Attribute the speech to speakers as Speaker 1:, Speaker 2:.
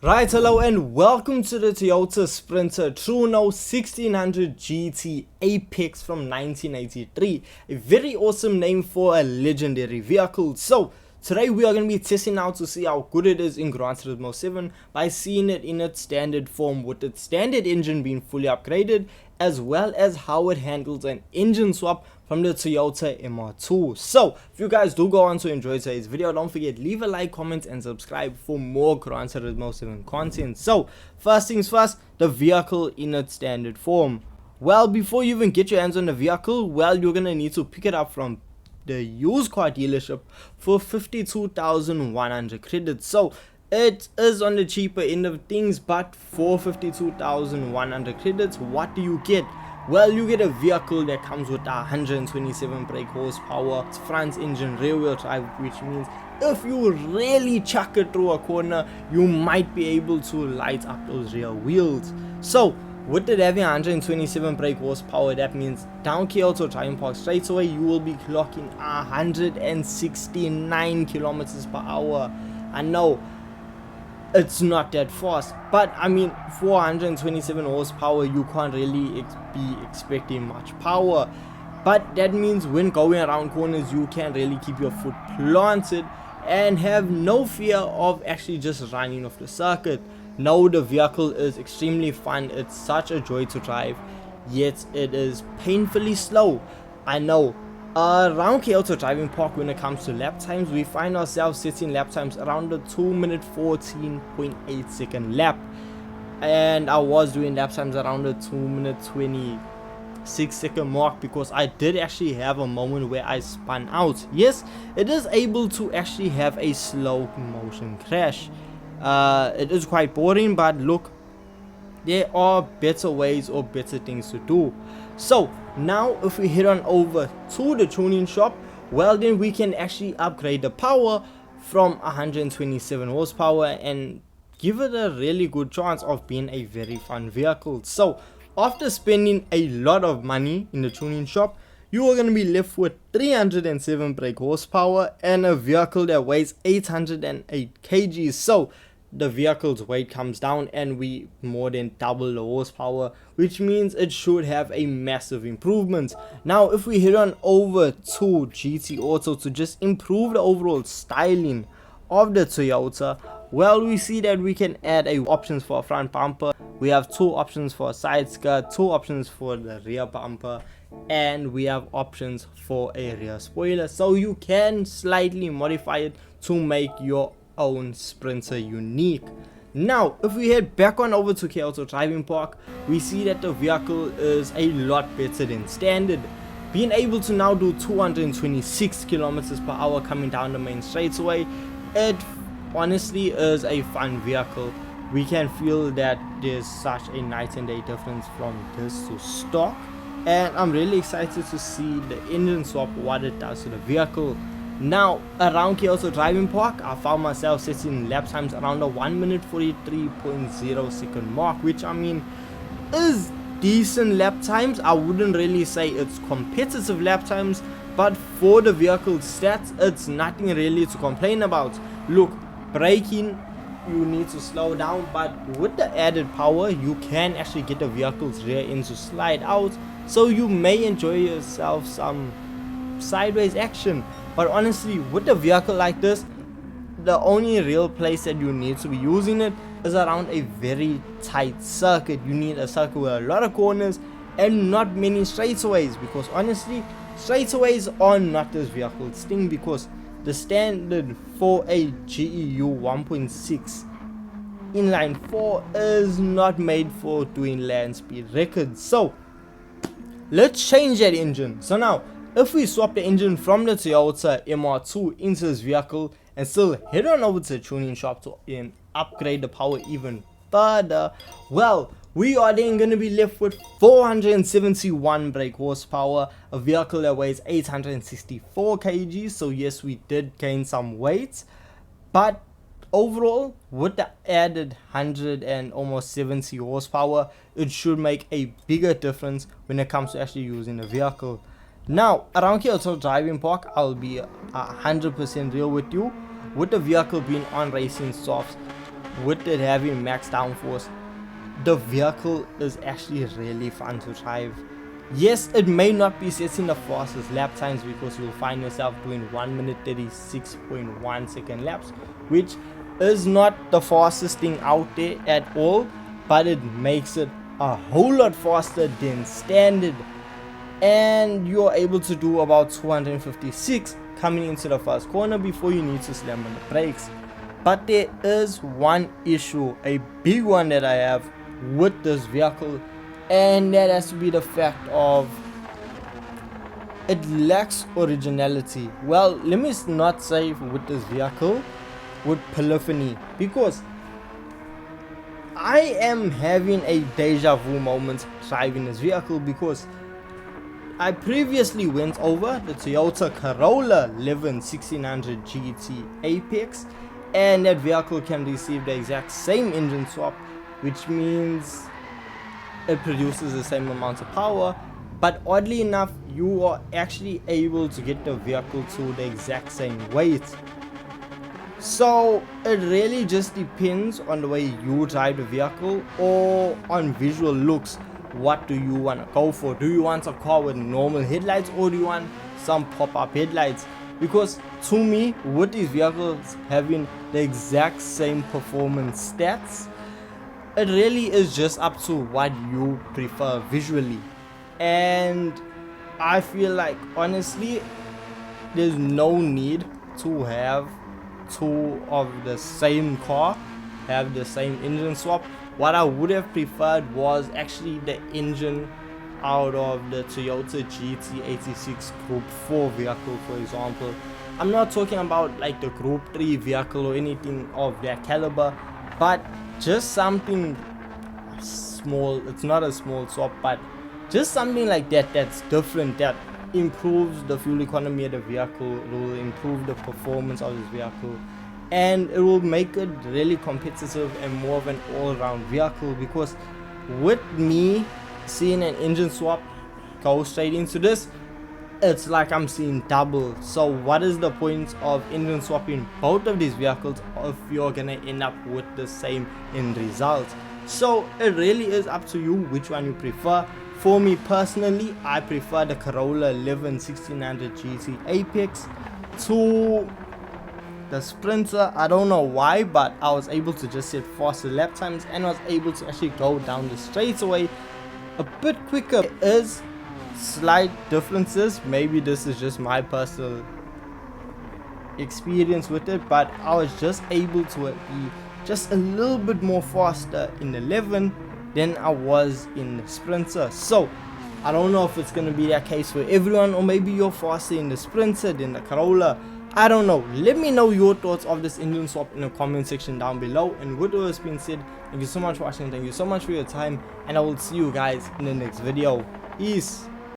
Speaker 1: Right, hello and welcome to the Toyota Sprinter Trueno 1600 GT Apex from 1983. A very awesome name for a legendary vehicle. So today we are going to be testing out to see how good it is in Gran Turismo 7 by seeing it in its standard form with its standard engine being fully upgraded, as well as how it handles an engine swap from the Toyota MR2. So if you guys do go on to enjoy today's video, don't forget, leave a like, comment and subscribe for more Gran Turismo 7 content. So first things first, the vehicle in its standard form. Well, before you even get your hands on the vehicle, well, you're gonna need to pick it up from the used car dealership for 52,100 credits. So it is on the cheaper end of things, but for 52,100 credits, what do you get? Well, you get a vehicle that comes with 127 brake horsepower, front engine, rear wheel drive, which means if you really chuck it through a corner, you might be able to light up those rear wheels. So with it having 127 brake horsepower, that means down Kyoto Driving Park straight away, you will be clocking 169 kilometers per hour. I know it's not that fast, but I mean, for 127 horsepower, you can't really be expecting much power. But that means when going around corners, you can really keep your foot planted and have no fear of actually just running off the circuit. No, the vehicle is extremely fun. It's such a joy to drive, yet it is painfully slow. I know. Around Kyoto Driving Park, when it comes to lap times, we find ourselves setting lap times around the 2-minute 14.8 second lap, and I was doing lap times around the 2-minute 26 second mark because I did actually have a moment where I spun out. Yes, it is able to actually have a slow motion crash. It is quite boring, but look, there are better ways or better things to do. So now if we head on over to the tuning shop, well, then we can actually upgrade the power from 127 horsepower and give it a really good chance of being a very fun vehicle. So after spending a lot of money in the tuning shop, you are going to be left with 307 brake horsepower and a vehicle that weighs 808 kgs. So the vehicle's weight comes down and we more than double the horsepower, which means it should have a massive improvement. Now if we head on over to GT Auto to just improve the overall styling of the Toyota, well, we see that we can add options for a front bumper. We have 2 options for a side skirt, 2 options for the rear bumper, and we have options for a rear spoiler, so you can slightly modify it to make your own Sprinter unique. Now if we head back on over to Kyoto Driving Park, we see that the vehicle is a lot better than standard, being able to now do 226 kilometers per hour coming down the main straightaway. It honestly is a fun vehicle. We can feel that there's such a night and day difference from this to stock, and I'm really excited to see the engine swap, what it does to the vehicle. Now around Kyoto Driving Park, I found myself setting lap times around the 1-minute 43.0 second mark, which I mean is decent lap times. I wouldn't really say it's competitive lap times, but for the vehicle stats, it's nothing really to complain about. Look, braking, you need to slow down, but with the added power, you can actually get the vehicle's rear end to slide out, so you may enjoy yourself some sideways action. But honestly, with a vehicle like this, the only real place that you need to be using it is around a very tight circuit. You need a circuit with a lot of corners and not many straightaways, because honestly, straightaways are not this vehicle's thing, because the standard for a GEU 1.6 inline 4 is not made for doing land speed records. So let's change that engine. So now if we swap the engine from the Toyota MR2 into this vehicle and still head on over to the tuning shop to upgrade the power even further, well, we are then going to be left with 471 brake horsepower, a vehicle that weighs 864 kg. So yes, we did gain some weight, but overall, with the added 100 and almost 70 horsepower, it should make a bigger difference when it comes to actually using the vehicle. Now around Kyoto Driving Park, I'll be 100% real with you. With the vehicle being on racing softs, with it having max downforce, the vehicle is actually really fun to drive. Yes, it may not be setting the fastest lap times because you'll find yourself doing 1 minute 36.1 second laps, which is not the fastest thing out there at all, but it makes it a whole lot faster than standard, and you're able to do about 256 coming into the first corner before you need to slam on the brakes. But there is one issue, a big one that I have with this vehicle, and that has to be the fact of it lacks originality. Well, let me not say with this vehicle with polyphony, because I am having a deja vu moment driving this vehicle, because I previously went over the Toyota Corolla 1600 GT-APEX, and that vehicle can receive the exact same engine swap, which means it produces the same amount of power, but oddly enough you are actually able to get the vehicle to the exact same weight. So it really just depends on the way you drive the vehicle, or on visual looks. What do you want to go for? Do you want a car with normal headlights, or do you want some pop-up headlights? Because to me, with these vehicles having the exact same performance stats, it really is just up to what you prefer visually. And I feel like honestly there's no need to have two of the same car have the same engine swap. What I would have preferred was actually the engine out of the Toyota GT86 Group 4 vehicle, for example. I'm not talking about like the Group 3 vehicle or anything of that caliber, but just something small. It's not a small swap, but just something like that that's different, that improves the fuel economy of the vehicle, it will improve the performance of this vehicle, and it will make it really competitive and more of an all-round vehicle. Because with me seeing an engine swap go straight into this, it's like I'm seeing double. So what is the point of engine swapping both of these vehicles if you're gonna end up with the same end result? So it really is up to you which one you prefer. For me personally, I prefer the Corolla 1600 GT-APEX to the Sprinter. I don't know why, but I was able to just set faster lap times, and I was able to actually go down the straightaway a bit quicker. There is slight differences, maybe this is just my personal experience with it, but I was just able to be just a little bit more faster in the 11 than I was in the Sprinter. So I don't know if it's going to be that case for everyone, or maybe you're faster in the Sprinter than the Corolla. I don't know. Let me know your thoughts of this engine swap in the comment section down below. And with all this being said, thank you so much for watching, thank you so much for your time, and I will see you guys in the next video. Peace.